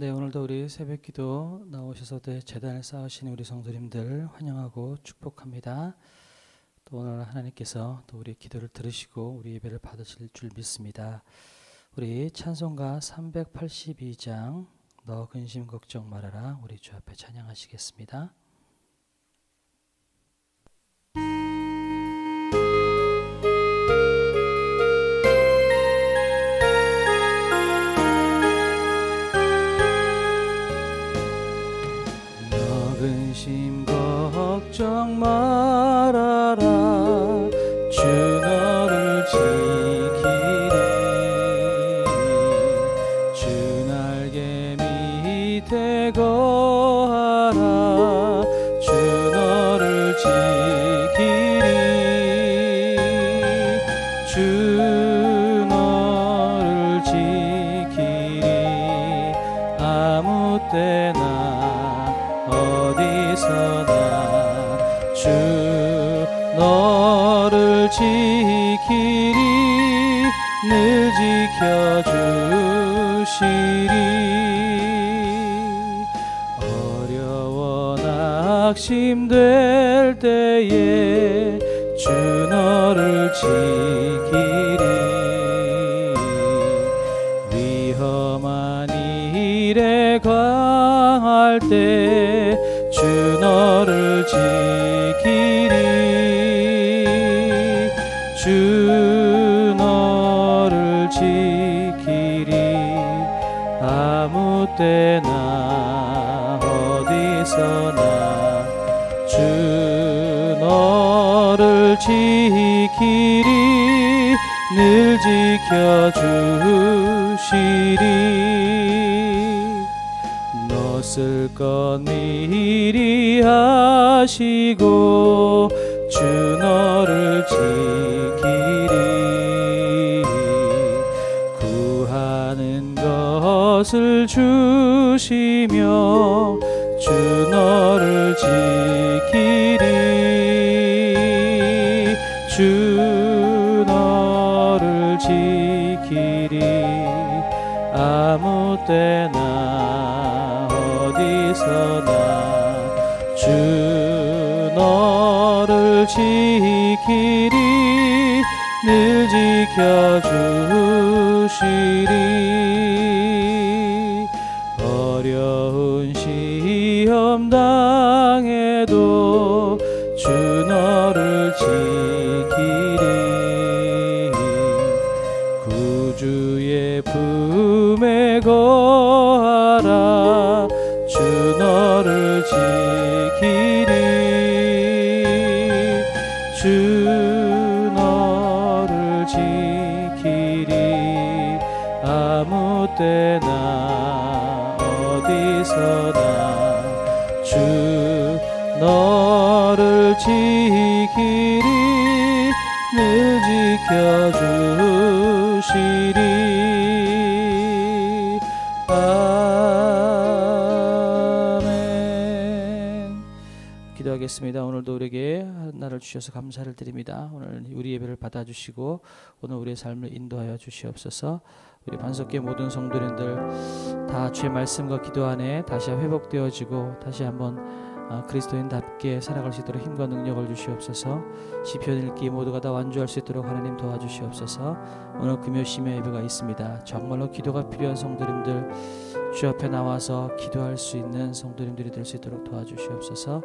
네, 오늘도 우리 새벽기도 나오셔서 제단을 쌓으시는 우리 성도님들 환영하고 축복합니다. 또 오늘 하나님께서 또 우리 기도를 들으시고 우리 예배를 받으실 줄 믿습니다. 우리 찬송가 382장 너 근심 걱정 말아라, 우리 주 앞에 찬양하시겠습니다. 근심 걱정 말아라, 주 너를 지키리. 주 날개 밑에 거하라, 주 너를 지키리. 주 너를 지키리. 아무 때나 어디서나 주 너를 지키리. 늘 지켜주시리. 어려워 낙심될 때에 주 너를 지키리. 위험한 일에 강할 때 주 너를 지키리. 주 너를 지키리. 아무 때나 어디서나 주 너를 지키리. 늘 지켜주시리. 쓸 것 미리 하시고 주 너를 지키리. 구하는 것을 주시며 주 너를 지키리. 주 너를 지키리. 아무 때나 어디서나 주 너를 지키리. 늘 지켜주시리. 어려운 시험 당해도 주 너를 지키리. 구주의 품에 거하라, 주 너를 지키리. 주 너를 지키리. 아무 때나 어디서나 주 너를 지키리. 늘 지켜주시리. 아멘. 기도하겠습니다. 오늘도 우리에게 하나를 주셔서 감사를 드립니다. 오늘 우리 예배를 받아주시고 오늘 우리의 삶을 인도하여 주시옵소서. 우리 반석교회 모든 성도님들 다 주의 말씀과 기도 안에 다시 회복되어지고 다시 한번 그리스도인답게 살아갈 수 있도록 힘과 능력을 주시옵소서. 시편 읽기 모두가 다 완주할 수 있도록 하나님 도와주시옵소서. 오늘 금요 심야 예배가 있습니다. 정말로 기도가 필요한 성도님들 주 앞에 나와서 기도할 수 있는 성도님들이 될 수 있도록 도와주시옵소서.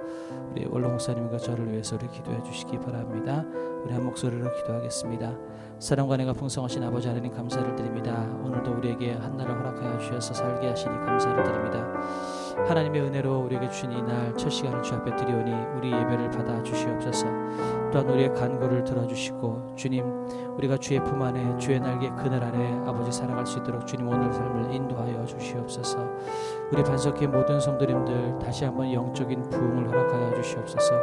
우리 원로 목사님과 저를 위해서 우리 기도해 주시기 바랍니다. 우리 한 목소리로 기도하겠습니다. 사랑과 내가 풍성하신 아버지 하나님 감사를 드립니다. 오늘도 우리에게 한날을 허락하여 주셔서 살게 하시니 감사를 드립니다. 하나님의 은혜로 우리에게 주신 이 날 첫 시간을 주 앞에 드리오니 우리 예배를 받아 주시옵소서. 또한 우리의 간구를 들어주시고 주님, 우리가 주의 품 안에 주의 날개 그늘 아래 아버지 살아갈 수 있도록 주님 오늘 삶을 인도하여 주시옵소서. 우리 반석의 모든 성도님들 다시 한번 영적인 부흥을 허락하여 주시옵소서.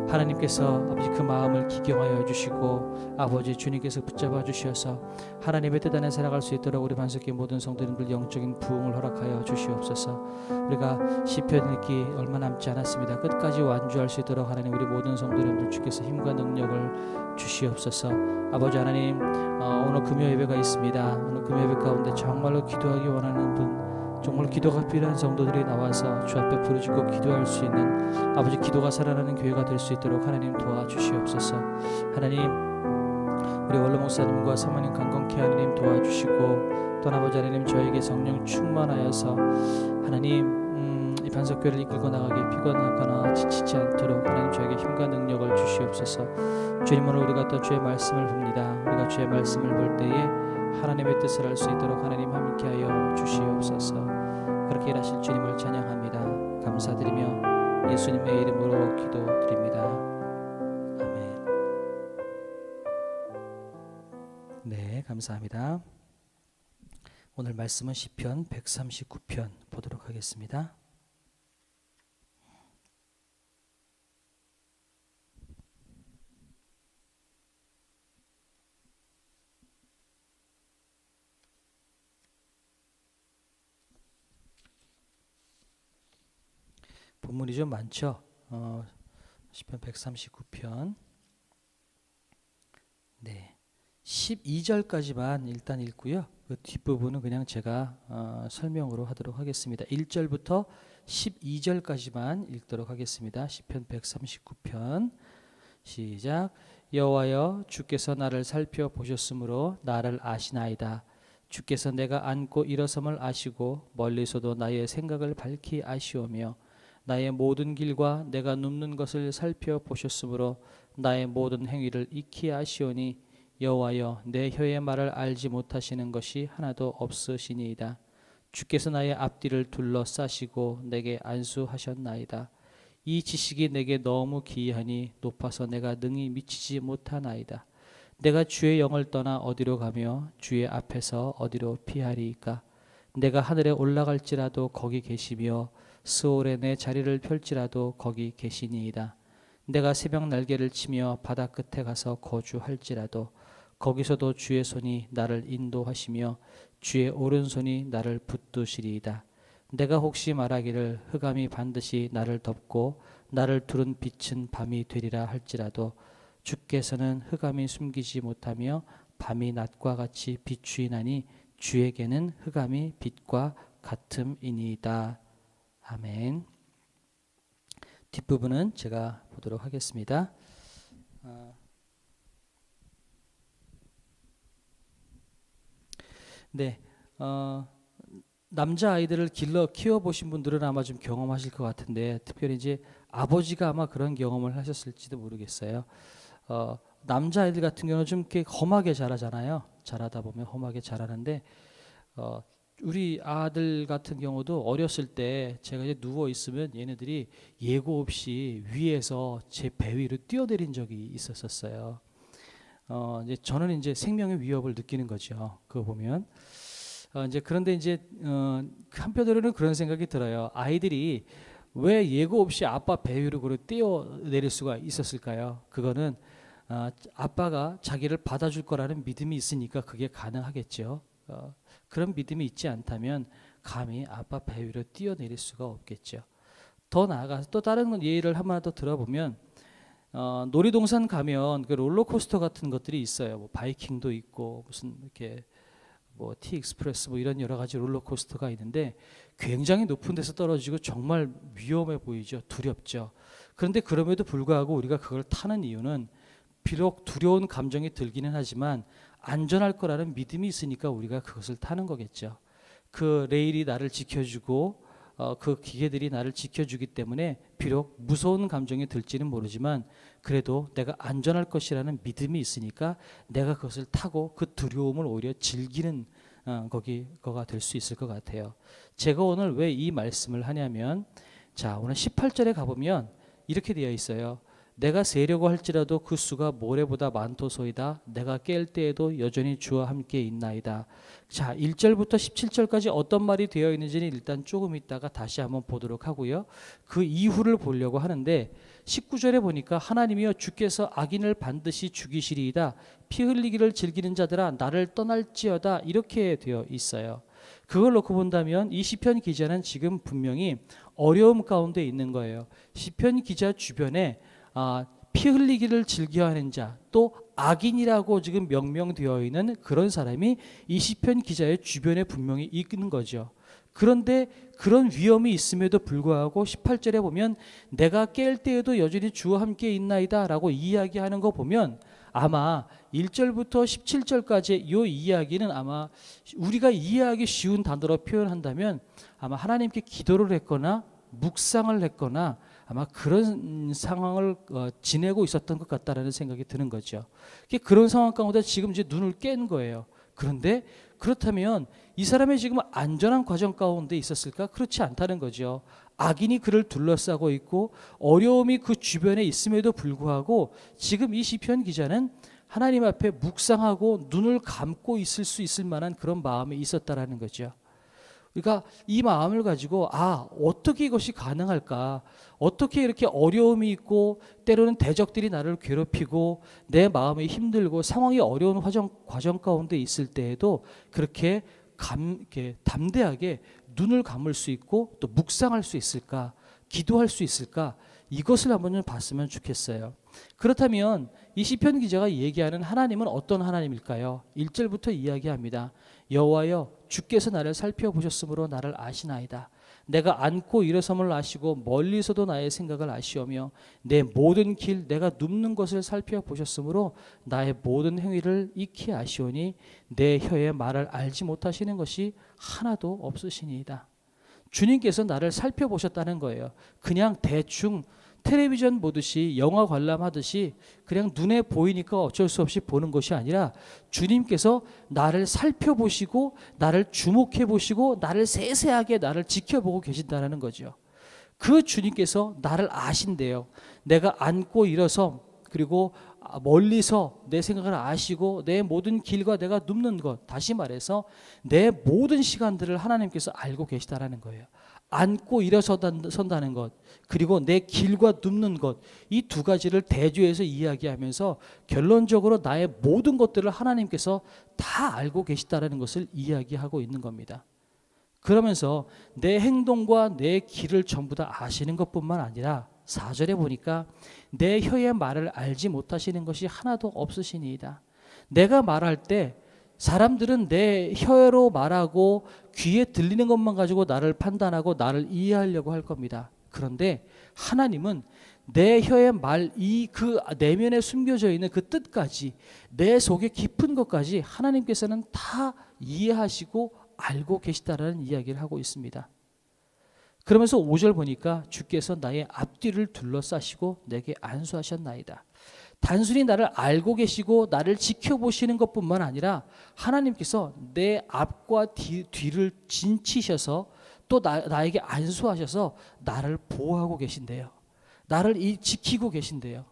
하나님께서 아버지 그 마음을 기경하여 주시고 아버지 주님께서 붙잡아 주셔서 하나님의 뜻 안에 살아갈 수 있도록 우리 반석의 모든 성도님들 영적인 부흥을 허락하여 주시옵소서. 우리가 시편 읽기 얼마 남지 않았습니다. 끝까지 완주할 수 있도록 하나님 우리 모든 성도님들 주께서 힘과 능력을 주시옵소서. 아버지 하나님, 오늘 금요 예배가 있습니다. 오늘 금요 예배 가운데 정말로 기도하기 원하는 분 정말 기도가 필요한 성도들이 나와서 주 앞에 부르짖고 기도할 수 있는 아버지 기도가 살아나는 교회가 될 수 있도록 하나님 도와주시옵소서. 하나님 우리 원로 목사님과 사모님 강건케 하나님 도와주시고 또 아버지 하나님 저에게 성령 충만하여서 하나님 이 반석교회를 이끌고 나가기에 피곤하거나 지치지 않도록 하나님 저에게 힘과 능력을 주시옵소서. 주님 오늘 우리가 또 주의 말씀을 봅니다. 우리가 주의 말씀을 볼 때에 하나님의 뜻을 알 수 있도록 하나님 함께하여 주시옵소서. 그렇게 일하실 주님을 찬양합니다. 감사드리며 예수님의 이름으로 기도드립니다. 아멘. 네, 감사합니다. 오늘 말씀은 시편 139편 보도록 하겠습니다. 본문이 좀 많죠. 시편 139편. 네, 12절까지만 일단 읽고요. 그 뒷부분은 그냥 제가 설명으로 하도록 하겠습니다. 1절부터 12절까지만 읽도록 하겠습니다. 시편 139편 시작. 여호와여 주께서 나를 살펴보셨으므로 나를 아시나이다. 주께서 내가 앉고 일어섬을 아시고 멀리서도 나의 생각을 밝히 아시오며 나의 모든 길과 내가 눕는 것을 살펴보셨으므로 나의 모든 행위를 익히 아시오니 여호와여 내 혀의 말을 알지 못하시는 것이 하나도 없으시니이다. 주께서 나의 앞뒤를 둘러싸시고 내게 안수하셨나이다. 이 지식이 내게 너무 기이하니 높아서 내가 능히 미치지 못하나이다. 내가 주의 영을 떠나 어디로 가며 주의 앞에서 어디로 피하리이까. 내가 하늘에 올라갈지라도 거기 계시며 스올에 내 자리를 펼지라도 거기 계시니이다. 내가 새벽 날개를 치며 바다 끝에 가서 거주할지라도 거기서도 주의 손이 나를 인도하시며 주의 오른손이 나를 붙드시리이다. 내가 혹시 말하기를 흑암이 반드시 나를 덮고 나를 두른 빛은 밤이 되리라 할지라도 주께서는 흑암이 숨기지 못하며 밤이 낮과 같이 비추이나니 주에게는 흑암이 빛과 같음이니이다. 아멘. 뒷부분은 제가 보도록 하겠습니다. 네, 남자 아이들을 길러 키워보신 분들은 아마 좀 경험하실 것 같은데 특별히 이제 아버지가 아마 그런 경험을 하셨을지도 모르겠어요. 남자 아이들 같은 경우는 좀 이렇게 험하게 자라잖아요. 자라다 보면 험하게 자라는데 우리 아들 같은 경우도 어렸을 때 제가 이제 누워 있으면 얘네들이 예고 없이 위에서 제 배 위로 뛰어내린 적이 있었어요. 이제 저는 이제 생명의 위협을 느끼는 거죠. 그거 보면 이제 그런데 이제 한편으로는 그런 생각이 들어요. 아이들이 왜 예고 없이 아빠 배 위로 그렇게 뛰어내릴 수가 있었을까요? 그거는 아빠가 자기를 받아줄 거라는 믿음이 있으니까 그게 가능하겠죠. 그런 믿음이 있지 않다면 감히 아빠 배 위로 뛰어내릴 수가 없겠죠. 더 나아가서 또 다른 예를 하나 더 들어보면 놀이동산 가면 그 롤러코스터 같은 것들이 있어요. 뭐 바이킹도 있고 무슨 이렇게 뭐 티익스프레스 뭐 이런 여러 가지 롤러코스터가 있는데 굉장히 높은 데서 떨어지고 정말 위험해 보이죠. 두렵죠. 그런데 그럼에도 불구하고 우리가 그걸 타는 이유는 비록 두려운 감정이 들기는 하지만 안전할 거라는 믿음이 있으니까 우리가 그것을 타는 거겠죠. 그 레일이 나를 지켜주고 그 기계들이 나를 지켜주기 때문에 비록 무서운 감정이 들지는 모르지만 그래도 내가 안전할 것이라는 믿음이 있으니까 내가 그것을 타고 그 두려움을 오히려 즐기는 거가 될 수 있을 것 같아요. 제가 오늘 왜 이 말씀을 하냐면 자 오늘 18절에 가보면 이렇게 되어 있어요. 내가 세려고 할지라도 그 수가 모래보다 많도소이다. 내가 깰 때에도 여전히 주와 함께 있나이다. 자 1절부터 17절까지 어떤 말이 되어 있는지는 일단 조금 있다가 다시 한번 보도록 하고요. 그 이후를 보려고 하는데 19절에 보니까 하나님이여 주께서 악인을 반드시 죽이시리이다. 피 흘리기를 즐기는 자들아 나를 떠날지어다. 이렇게 되어 있어요. 그걸 놓고 본다면 이 시편 기자는 지금 분명히 어려움 가운데 있는 거예요. 시편 기자 주변에 피 흘리기를 즐겨하는 자, 또 악인이라고 지금 명명되어 있는 그런 사람이 이 시편 기자의 주변에 분명히 있는 거죠. 그런데 그런 위험이 있음에도 불구하고 18절에 보면 내가 깰 때에도 여전히 주와 함께 있나이다 라고 이야기하는 거 보면 아마 1절부터 17절까지의 이 이야기는 아마 우리가 이해하기 쉬운 단어로 표현한다면 아마 하나님께 기도를 했거나 묵상을 했거나 아마 그런 상황을 지내고 있었던 것 같다라는 생각이 드는 거죠. 그런 상황 가운데 지금 이제 눈을 깬 거예요. 그런데 그렇다면 이 사람이 지금 안전한 과정 가운데 있었을까? 그렇지 않다는 거죠. 악인이 그를 둘러싸고 있고 어려움이 그 주변에 있음에도 불구하고 지금 이 시편 기자는 하나님 앞에 묵상하고 눈을 감고 있을 수 있을 만한 그런 마음이 있었다라는 거죠. 그러니까 이 마음을 가지고 어떻게 이것이 가능할까? 어떻게 이렇게 어려움이 있고 때로는 대적들이 나를 괴롭히고 내 마음이 힘들고 상황이 어려운 과정 가운데 있을 때에도 그렇게 이렇게 담대하게 눈을 감을 수 있고 또 묵상할 수 있을까? 기도할 수 있을까? 이것을 한번 좀 봤으면 좋겠어요. 그렇다면 이 시편 기자가 얘기하는 하나님은 어떤 하나님일까요? 1절부터 이야기합니다. 여호와여 주께서 나를 살펴보셨으므로 나를 아시나이다. 내가 앉고 일어섬을 아시고 멀리서도 나의 생각을 아시오며 내 모든 길 내가 눕는 것을 살펴보셨으므로 나의 모든 행위를 익히 아시오니 내 혀의 말을 알지 못하시는 것이 하나도 없으시니이다. 주님께서 나를 살펴보셨다는 거예요. 그냥 대충 텔레비전 보듯이 영화 관람하듯이 그냥 눈에 보이니까 어쩔 수 없이 보는 것이 아니라 주님께서 나를 살펴보시고 나를 주목해 보시고 나를 세세하게 나를 지켜보고 계신다는 거죠. 그 주님께서 나를 아신대요. 내가 앉고 일어서 그리고 멀리서 내 생각을 아시고 내 모든 길과 내가 눕는 것, 다시 말해서 내 모든 시간들을 하나님께서 알고 계시다라는 거예요. 앉고 일어선다는 것, 그리고 내 길과 눕는 것, 이 두 가지를 대조해서 이야기하면서 결론적으로 나의 모든 것들을 하나님께서 다 알고 계시다라는 것을 이야기하고 있는 겁니다. 그러면서 내 행동과 내 길을 전부 다 아시는 것뿐만 아니라 4절에 보니까 내 혀의 말을 알지 못하시는 것이 하나도 없으시니이다. 내가 말할 때 사람들은 내 혀로 말하고 귀에 들리는 것만 가지고 나를 판단하고 나를 이해하려고 할 겁니다. 그런데 하나님은 내 혀의 말, 그 내면에 숨겨져 있는 그 뜻까지 내 속에 깊은 것까지 하나님께서는 다 이해하시고 알고 계시다라는 이야기를 하고 있습니다. 그러면서 5절 보니까 주께서 나의 앞뒤를 둘러싸시고 내게 안수하셨나이다. 단순히 나를 알고 계시고 나를 지켜보시는 것뿐만 아니라 하나님께서 내 앞과 뒤를 진치셔서 또 나에게 안수하셔서 나를 보호하고 계신대요. 나를 지키고 계신대요.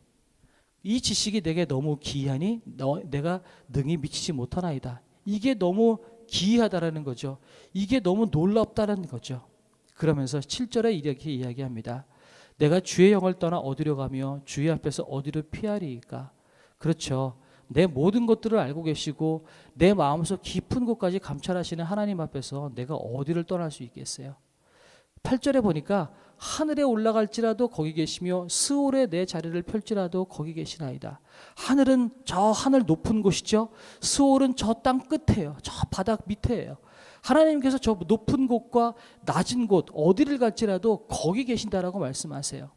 이 지식이 내게 너무 기이하니 내가 능히 미치지 못하나이다. 이게 너무 기이하다라는 거죠. 이게 너무 놀랍다라는 거죠. 그러면서 7절에 이렇게 이야기합니다. 내가 주의 영을 떠나 어디로 가며 주의 앞에서 어디로 피하리이까? 그렇죠. 내 모든 것들을 알고 계시고 내 마음속 깊은 곳까지 감찰하시는 하나님 앞에서 내가 어디를 떠날 수 있겠어요? 8절에 보니까 하늘에 올라갈지라도 거기 계시며 스올에 내 자리를 펼지라도 거기 계시나이다. 하늘은 저 하늘 높은 곳이죠. 스올은 저 땅 끝에요. 저 바닥 밑에예요. 하나님께서 저 높은 곳과 낮은 곳 어디를 갈지라도 거기 계신다라고 말씀하세요.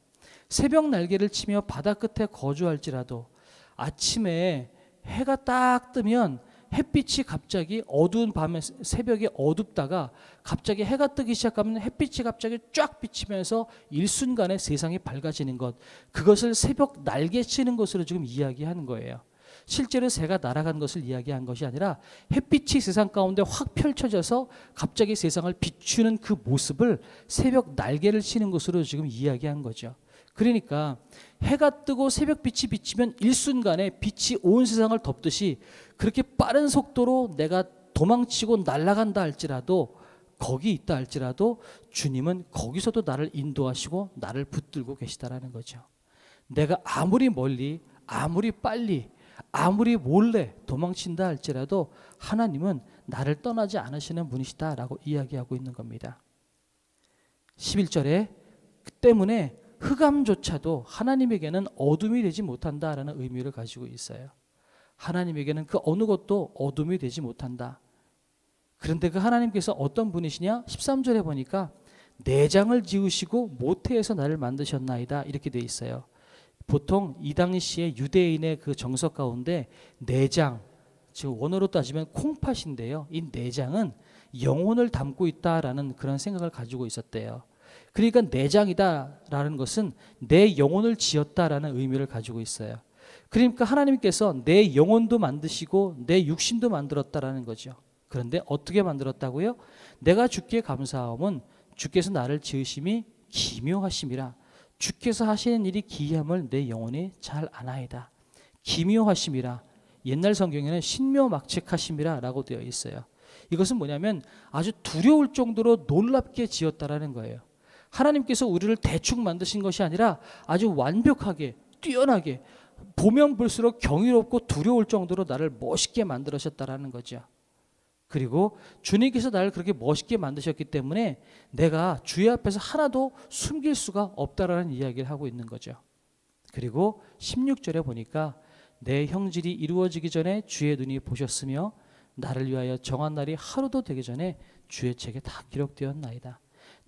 새벽 날개를 치며 바다 끝에 거주할지라도 아침에 해가 딱 뜨면 햇빛이 갑자기 어두운 밤에 새벽에 어둡다가 갑자기 해가 뜨기 시작하면 햇빛이 갑자기 쫙 비치면서 일순간에 세상이 밝아지는 것, 그것을 새벽 날개 치는 것으로 지금 이야기하는 거예요. 실제로 새가 날아간 것을 이야기한 것이 아니라 햇빛이 세상 가운데 확 펼쳐져서 갑자기 세상을 비추는 그 모습을 새벽 날개를 치는 것으로 지금 이야기한 거죠. 그러니까 해가 뜨고 새벽빛이 비치면 일순간에 빛이 온 세상을 덮듯이 그렇게 빠른 속도로 내가 도망치고 날아간다 할지라도 거기 있다 할지라도 주님은 거기서도 나를 인도하시고 나를 붙들고 계시다라는 거죠. 내가 아무리 멀리 아무리 빨리 아무리 몰래 도망친다 할지라도 하나님은 나를 떠나지 않으시는 분이시다라고 이야기하고 있는 겁니다. 11절에 그 때문에 흑암조차도 하나님에게는 어둠이 되지 못한다라는 의미를 가지고 있어요. 하나님에게는 그 어느 것도 어둠이 되지 못한다. 그런데 그 하나님께서 어떤 분이시냐? 13절에 보니까 내장을 지으시고 모태에서 나를 만드셨나이다 이렇게 돼 있어요. 보통 이 당시에 유대인의 그 정석 가운데 내장, 지금 원어로 따지면 콩팥인데요. 이 내장은 영혼을 담고 있다라는 그런 생각을 가지고 있었대요. 그러니까 내장이다라는 것은 내 영혼을 지었다라는 의미를 가지고 있어요. 그러니까 하나님께서 내 영혼도 만드시고 내 육신도 만들었다라는 거죠. 그런데 어떻게 만들었다고요? 내가 주께 감사함은 주께서 나를 지으심이 기묘하심이라. 주께서 하시는 일이 기이함을 내 영혼이 잘 아나이다. 기묘하심이라. 옛날 성경에는 신묘막측하심이라 라고 되어 있어요. 이것은 뭐냐면 아주 두려울 정도로 놀랍게 지었다라는 거예요. 하나님께서 우리를 대충 만드신 것이 아니라 아주 완벽하게 뛰어나게 보면 볼수록 경이롭고 두려울 정도로 나를 멋있게 만들으셨다라는 거죠. 그리고 주님께서 나를 그렇게 멋있게 만드셨기 때문에 내가 주의 앞에서 하나도 숨길 수가 없다라는 이야기를 하고 있는 거죠. 그리고 16절에 보니까 내 형질이 이루어지기 전에 주의 눈이 보셨으며 나를 위하여 정한 날이 하루도 되기 전에 주의 책에 다 기록되었나이다.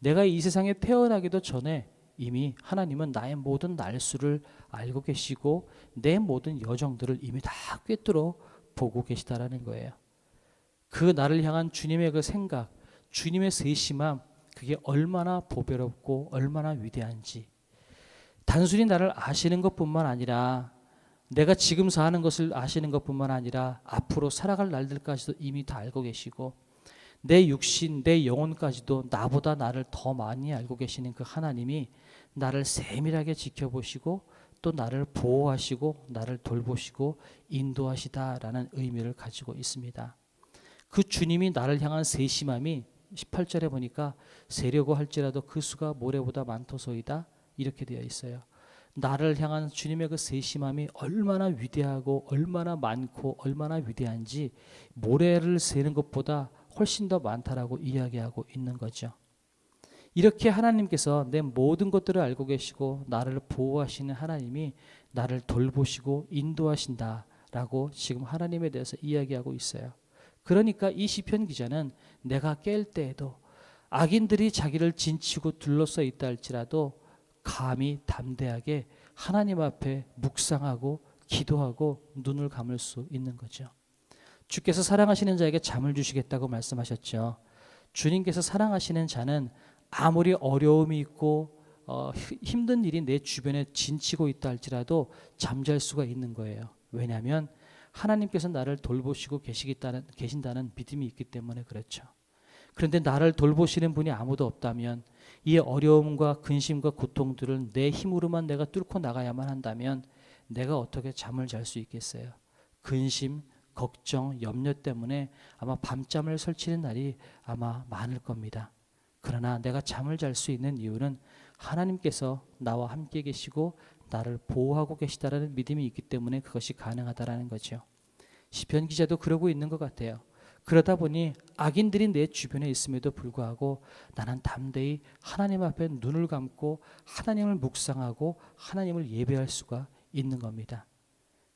내가 이 세상에 태어나기도 전에 이미 하나님은 나의 모든 날수를 알고 계시고 내 모든 여정들을 이미 다 꿰뚫어 보고 계시다라는 거예요. 그 나를 향한 주님의 그 생각, 주님의 세심함, 그게 얼마나 보배롭고 얼마나 위대한지. 단순히 나를 아시는 것뿐만 아니라 내가 지금 사는 것을 아시는 것뿐만 아니라 앞으로 살아갈 날들까지도 이미 다 알고 계시고 내 육신, 내 영혼까지도 나보다 나를 더 많이 알고 계시는 그 하나님이 나를 세밀하게 지켜보시고 또 나를 보호하시고 나를 돌보시고 인도하시다라는 의미를 가지고 있습니다. 그 주님이 나를 향한 세심함이 18절에 보니까 세려고 할지라도 그 수가 모래보다 많도소이다 이렇게 되어 있어요. 나를 향한 주님의 그 세심함이 얼마나 위대하고 얼마나 많고 얼마나 위대한지 모래를 세는 것보다 훨씬 더 많다라고 이야기하고 있는 거죠. 이렇게 하나님께서 내 모든 것들을 알고 계시고 나를 보호하시는 하나님이 나를 돌보시고 인도하신다라고 지금 하나님에 대해서 이야기하고 있어요. 그러니까 이 시편 기자는 내가 깰 때에도 악인들이 자기를 진치고 둘러싸 있다 할지라도 감히 담대하게 하나님 앞에 묵상하고 기도하고 눈을 감을 수 있는 거죠. 주께서 사랑하시는 자에게 잠을 주시겠다고 말씀하셨죠. 주님께서 사랑하시는 자는 아무리 어려움이 있고 힘든 일이 내 주변에 진치고 있다 할지라도 잠잘 수가 있는 거예요. 왜냐하면 하나님께서 나를 돌보시고 계신다는 믿음이 있기 때문에 그렇죠. 그런데 나를 돌보시는 분이 아무도 없다면 이 어려움과 근심과 고통들을 내 힘으로만 내가 뚫고 나가야만 한다면 내가 어떻게 잠을 잘 수 있겠어요? 근심, 걱정, 염려 때문에 아마 밤잠을 설치는 날이 아마 많을 겁니다. 그러나 내가 잠을 잘 수 있는 이유는 하나님께서 나와 함께 계시고 나를 보호하고 계시다라는 믿음이 있기 때문에 그것이 가능하다라는 거죠. 시편 기자도 그러고 있는 것 같아요. 그러다 보니 악인들이 내 주변에 있음에도 불구하고 나는 담대히 하나님 앞에 눈을 감고 하나님을 묵상하고 하나님을 예배할 수가 있는 겁니다.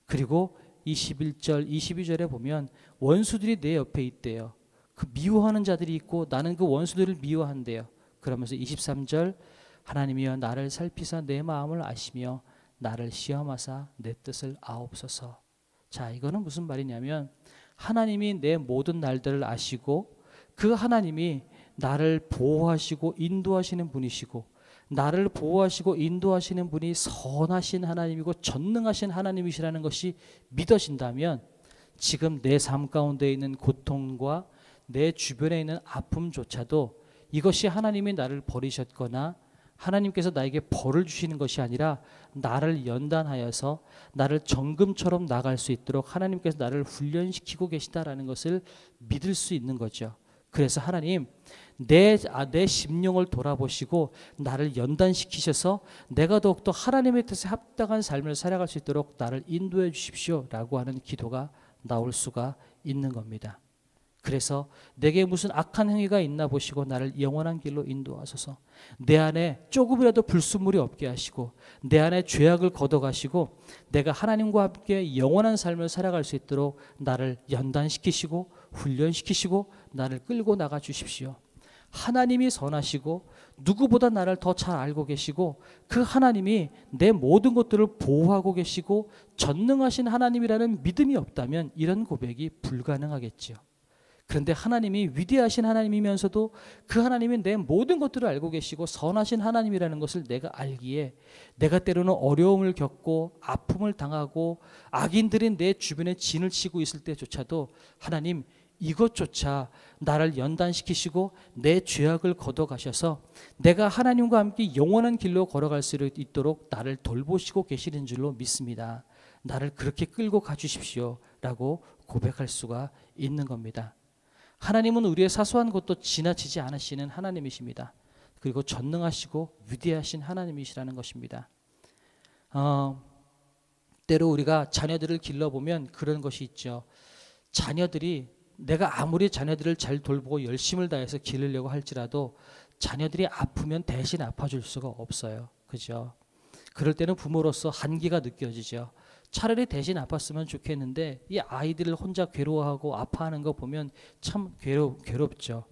그리고 21절, 22절에 보면 원수들이 내 옆에 있대요. 그 미워하는 자들이 있고 나는 그 원수들을 미워한대요. 그러면서 23절 하나님이여 나를 살피사 내 마음을 아시며 나를 시험하사 내 뜻을 아옵소서. 자, 이거는 무슨 말이냐면 하나님이 내 모든 날들을 아시고 그 하나님이 나를 보호하시고 인도하시는 분이시고 나를 보호하시고 인도하시는 분이 선하신 하나님이고 전능하신 하나님이시라는 것이 믿어진다면 지금 내 삶 가운데 있는 고통과 내 주변에 있는 아픔조차도 이것이 하나님이 나를 버리셨거나 하나님께서 나에게 벌을 주시는 것이 아니라 나를 연단하여서 나를 정금처럼 나갈 수 있도록 하나님께서 나를 훈련시키고 계시다라는 것을 믿을 수 있는 거죠. 그래서 하나님 내 심령을 돌아보시고 나를 연단시키셔서 내가 더욱더 하나님의 뜻에 합당한 삶을 살아갈 수 있도록 나를 인도해 주십시오 라고 하는 기도가 나올 수가 있는 겁니다. 그래서 내게 무슨 악한 행위가 있나 보시고 나를 영원한 길로 인도하소서. 내 안에 조금이라도 불순물이 없게 하시고 내 안에 죄악을 걷어가시고 내가 하나님과 함께 영원한 삶을 살아갈 수 있도록 나를 연단시키시고 훈련시키시고 나를 끌고 나가 주십시오. 하나님이 선하시고 누구보다 나를 더 잘 알고 계시고 그 하나님이 내 모든 것들을 보호하고 계시고 전능하신 하나님이라는 믿음이 없다면 이런 고백이 불가능하겠지요. 그런데 하나님이 위대하신 하나님이면서도 그 하나님이 내 모든 것들을 알고 계시고 선하신 하나님이라는 것을 내가 알기에 내가 때로는 어려움을 겪고 아픔을 당하고 악인들이 내 주변에 진을 치고 있을 때조차도 하나님 이것조차 나를 연단시키시고 내 죄악을 걷어가셔서 내가 하나님과 함께 영원한 길로 걸어갈 수 있도록 나를 돌보시고 계시는 줄로 믿습니다. 나를 그렇게 끌고 가주십시오 라고 고백할 수가 있는 겁니다. 하나님은 우리의 사소한 것도 지나치지 않으시는 하나님이십니다. 그리고 전능하시고 위대하신 하나님이시라는 것입니다. 때로 우리가 자녀들을 길러보면 그런 것이 있죠. 자녀들이 내가 아무리 자녀들을 잘 돌보고 열심을 다해서 기르려고 할지라도 자녀들이 아프면 대신 아파줄 수가 없어요. 그죠? 그럴 때는 부모로서 한계가 느껴지죠. 차라리 대신 아팠으면 좋겠는데 이 아이들을 혼자 괴로워하고 아파하는 거 보면 참 괴롭죠.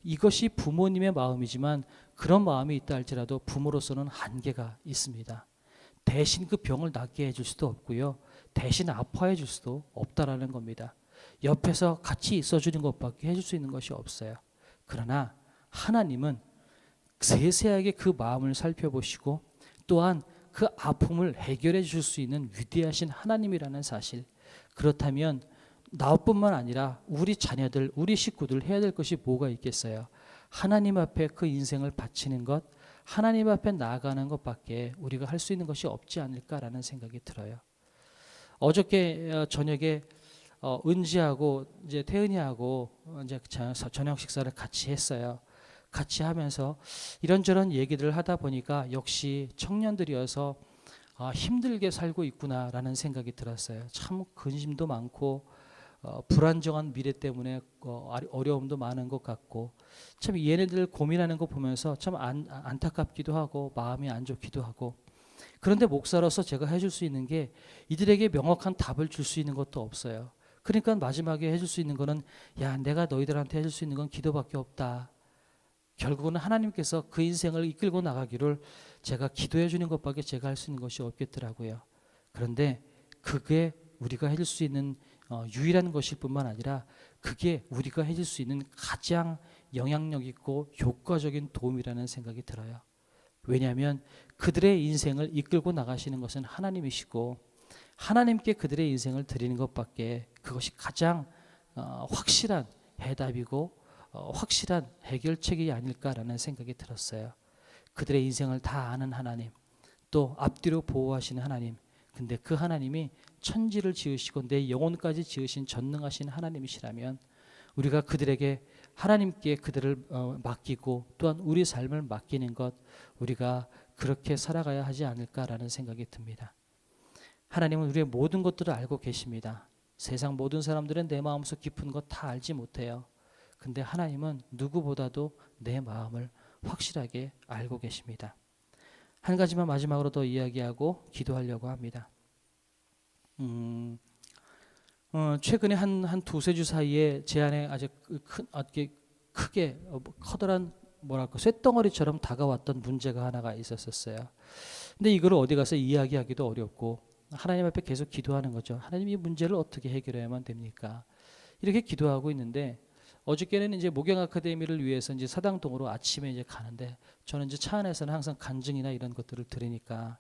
이것이 부모님의 마음이지만 그런 마음이 있다 할지라도 부모로서는 한계가 있습니다. 대신 그 병을 낫게 해줄 수도 없고요. 대신 아파해 줄 수도 없다라는 겁니다. 옆에서 같이 있어주는 것밖에 해줄 수 있는 것이 없어요. 그러나 하나님은 세세하게 그 마음을 살펴보시고 또한 그 아픔을 해결해 줄 수 있는 위대하신 하나님이라는 사실. 그렇다면 나뿐만 아니라 우리 자녀들, 우리 식구들 해야 될 것이 뭐가 있겠어요? 하나님 앞에 그 인생을 바치는 것, 하나님 앞에 나아가는 것밖에 우리가 할 수 있는 것이 없지 않을까라는 생각이 들어요. 어저께 저녁에 은지하고 이제 태은이하고 이제 저녁 식사를 같이 했어요. 같이 하면서 이런저런 얘기들을 하다 보니까 역시 청년들이어서 힘들게 살고 있구나라는 생각이 들었어요. 참 근심도 많고 불안정한 미래 때문에 어려움도 많은 것 같고 참 얘네들 고민하는 거 보면서 참 안타깝기도 하고 마음이 안 좋기도 하고 그런데 목사로서 제가 해줄 수 있는 게 이들에게 명확한 답을 줄 수 있는 것도 없어요. 그러니까 마지막에 해줄 수 있는 거는 야 내가 너희들한테 해줄 수 있는 건 기도밖에 없다. 결국은 하나님께서 그 인생을 이끌고 나가기를 제가 기도해 주는 것밖에 제가 할 수 있는 것이 없겠더라고요. 그런데 그게 우리가 해줄 수 있는 유일한 것일 뿐만 아니라 그게 우리가 해줄 수 있는 가장 영향력 있고 효과적인 도움이라는 생각이 들어요. 왜냐하면 그들의 인생을 이끌고 나가시는 것은 하나님이시고 하나님께 그들의 인생을 드리는 것밖에 그것이 가장 확실한 해답이고 확실한 해결책이 아닐까라는 생각이 들었어요. 그들의 인생을 다 아는 하나님, 또 앞뒤로 보호하시는 하나님, 근데 그 하나님이 천지를 지으시고 내 영혼까지 지으신 전능하신 하나님이시라면 우리가 그들에게 하나님께 그들을 맡기고 또한 우리 삶을 맡기는 것 우리가 그렇게 살아가야 하지 않을까라는 생각이 듭니다. 하나님은 우리의 모든 것들을 알고 계십니다. 세상 모든 사람들은 내 마음속 깊은 것 다 알지 못해요. 근데 하나님은 누구보다도 내 마음을 확실하게 알고 계십니다. 한 가지만 마지막으로 더 이야기하고 기도하려고 합니다. 최근에 한 두세 주 사이에 제 안에 아주 크게 커다란 쇳덩어리처럼 다가왔던 문제가 하나가 있었어요. 근데 이걸 어디 가서 이야기하기도 어렵고 하나님 앞에 계속 기도하는 거죠. 하나님 이 문제를 어떻게 해결해야만 됩니까? 이렇게 기도하고 있는데 어저께는 이제 목양 아카데미를 위해서 이제 사당동으로 아침에 이제 가는데 저는 이제 차 안에서는 항상 간증이나 이런 것들을 들으니까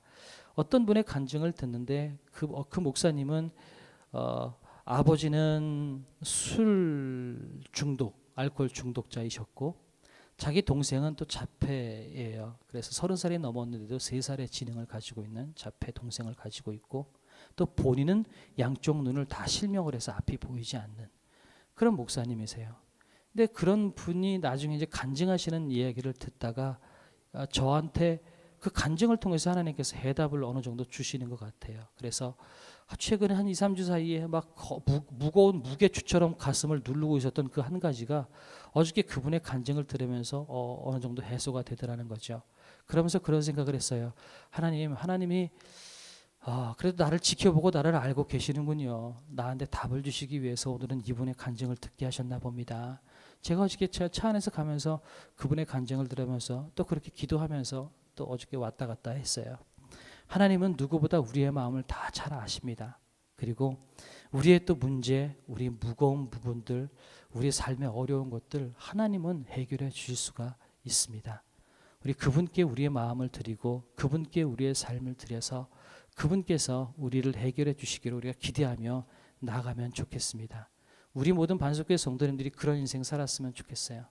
어떤 분의 간증을 듣는데 그 목사님은 아버지는 술 중독, 알코올 중독자이셨고 자기 동생은 또 자폐예요. 그래서 30살이 넘었는데도 3살의 지능을 가지고 있는 자폐 동생을 가지고 있고 또 본인은 양쪽 눈을 다 실명을 해서 앞이 보이지 않는 그런 목사님이세요. 근데 그런 분이 나중에 이제 간증하시는 이야기를 듣다가 저한테 그 간증을 통해서 하나님께서 해답을 어느 정도 주시는 것 같아요. 그래서 최근에 한 2, 3주 사이에 막 무거운 무게추처럼 가슴을 누르고 있었던 그 한 가지가 어저께 그분의 간증을 들으면서 어느 정도 해소가 되더라는 거죠. 그러면서 그런 생각을 했어요. 하나님이 그래도 나를 지켜보고 나를 알고 계시는군요. 나한테 답을 주시기 위해서 오늘은 이분의 간증을 듣게 하셨나 봅니다. 제가 어저께 차 안에서 가면서 그분의 간증을 들으면서 또 그렇게 기도하면서 또 어저께 왔다 갔다 했어요. 하나님은 누구보다 우리의 마음을 다 잘 아십니다. 그리고 우리의 또 문제, 우리 무거운 부분들, 우리 삶의 어려운 것들 하나님은 해결해 주실 수가 있습니다. 우리 그분께 우리의 마음을 드리고 그분께 우리의 삶을 드려서 그분께서 우리를 해결해 주시기를 우리가 기대하며 나아가면 좋겠습니다. 우리 모든 반석교회 성도님들이 그런 인생 살았으면 좋겠어요.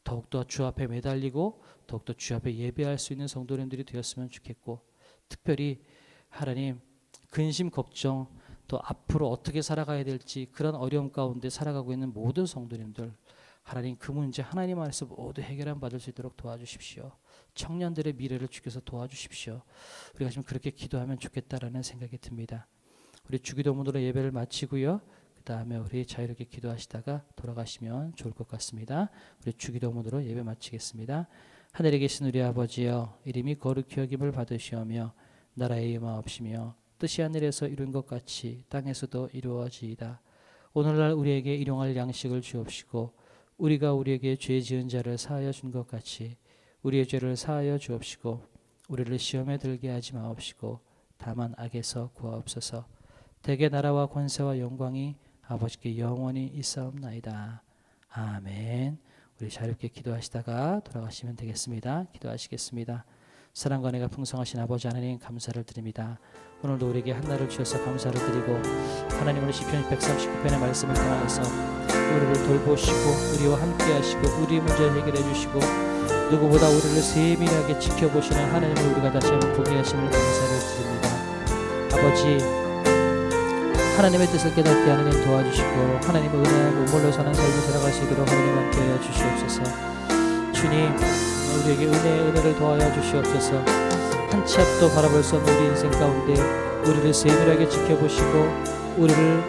더욱더 주 앞에 매달리고 더욱더 주 앞에 예배할 수 있는 성도님들이 되었으면 좋겠고, 특별히 하나님 근심 걱정 또 앞으로 어떻게 살아가야 될지 그런 어려움 가운데 살아가고 있는 모든 성도님들, 하나님 그 문제 하나님 안에서 모두 해결함 받을 수 있도록 도와주십시오. 청년들의 미래를 주께서 도와주십시오. 우리가 지금 그렇게 기도하면 좋겠다라는 생각이 듭니다. 우리 주기도문으로 예배를 마치고요, 그 다음에 우리 자유롭게 기도하시다가 돌아가시면 좋을 것 같습니다. 우리 주기도문으로 예배 마치겠습니다. 하늘에 계신 우리 아버지여, 이름이 거룩히 여김을 받으시오며 나라의 임하옵시며 뜻이 하늘에서 이룬 것 같이 땅에서도 이루어지이다. 오늘날 우리에게 일용할 양식을 주옵시고 우리가 우리에게 죄 지은 자를 사하여 준 것 같이 우리의 죄를 사하여 주옵시고 우리를 시험에 들게 하지 마옵시고 다만 악에서 구하옵소서. 대개 나라와 권세와 영광이 아버지께 영원히 있사옵나이다. 아멘. 우리 자유롭게 기도하시다가 돌아가시면 되겠습니다. 기도하시겠습니다. 사랑과 은혜가 풍성하신 아버지 하나님 감사를 드립니다. 오늘도 우리에게 한날을 주셔서 감사를 드리고, 하나님 오늘 시편 139편의 말씀을 통해서 우리를 돌보시고 우리와 함께 하시고 우리 문제를 해결해 주시고 누구보다 우리를 세밀하게 지켜보시는 하나님을 우리가 다시 한번 보게 하심을 감사를 드립니다. 아버지, 하나님의 뜻을 깨닫게 하는 일 도와주시고 하나님의 은혜에 머물러 사는 삶을 살아갈 수 있도록 하나님 함께 하여 주시옵소서. 주님, 우리에게 은혜를 더하여 주시옵소서. 한 치 앞도 바라볼 수 없는 우리 인생 가운데 우리를 세밀하게 지켜보시고 우리를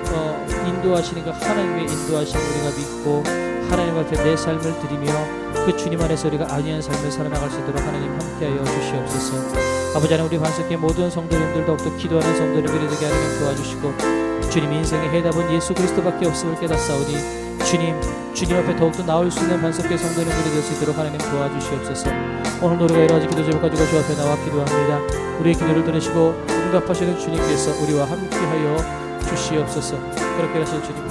인도하시니까 하나님의 인도하심을 우리가 믿고 하나님 앞에 내 삶을 드리며 그 주님 안에서 우리가 안위한 삶을 살아나갈 수 있도록 하나님 함께하여 주시옵소서. 아버지 하나님, 우리 반석교회 모든 성도님들 더욱더 기도하는 성도님들이 되게 하나님 도와주시고 주님 인생의 해답은 예수 그리스도밖에 없음을 깨닫사오니 주님 앞에 더욱더 나올 수 있는 반석교회 성도님들이 될 수 있도록 하나님 도와주시옵소서. 오늘 우리가 여러 가지 기도 제목 가지고 주 앞에 나와 기도합니다. 우리의 기도를 들으시고 응답하시는 주님께서 우리와 함께하여 주시옵소서. 그렇게 하실 주님